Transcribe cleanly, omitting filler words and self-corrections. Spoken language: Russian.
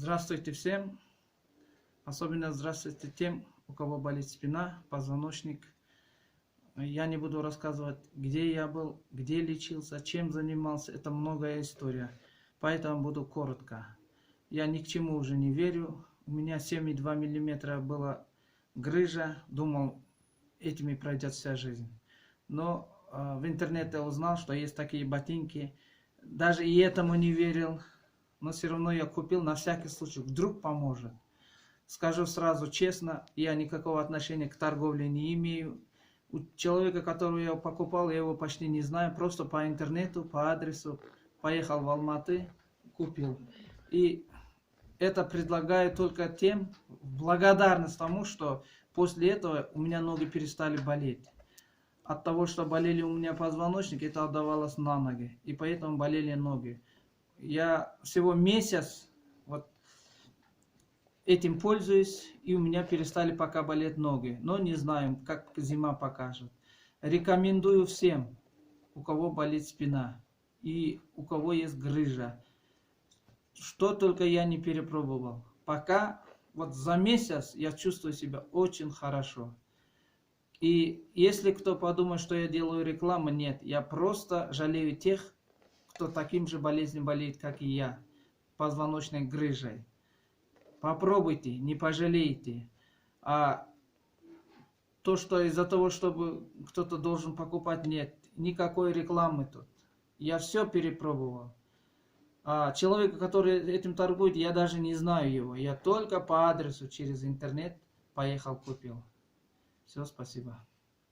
Здравствуйте всем. Особенно здравствуйте тем, у кого болит спина, позвоночник. Я не буду рассказывать, где я был, где лечился, чем занимался. Это многая история. Поэтому буду коротко. Я ни к чему уже не верю. У меня 7,2 мм была грыжа. Думал, этими пройдет вся жизнь. Но в интернете узнал, что есть такие ботинки. Даже и этому не верил. Но все равно я купил на всякий случай. Вдруг поможет. Скажу сразу честно, я никакого отношения к торговле не имею. У человека, которого я покупал, я его почти не знаю. Просто по интернету, по адресу. Поехал в Алматы, купил. И это предлагаю только тем, в благодарность тому, что после этого у меня ноги перестали болеть. От того, что болели у меня позвоночник, это отдавалось на ноги. И поэтому болели ноги. Я всего месяц этим пользуюсь, и у меня перестали пока болеть ноги. Но не знаю, как зима покажет. Рекомендую всем, у кого болит спина и у кого есть грыжа. Что только я не перепробовал. Пока за месяц я чувствую себя очень хорошо. И если кто подумает, что я делаю рекламу, нет. Я просто жалею тех, кто таким же болезнью болеет, как и я. Позвоночной грыжей. Попробуйте, не пожалеете. А то, что из-за того, чтобы кто-то должен покупать, нет. Никакой рекламы тут. Я все перепробовал. А человека, который этим торгует, я даже не знаю его. Я только по адресу через интернет поехал, купил. Все, спасибо.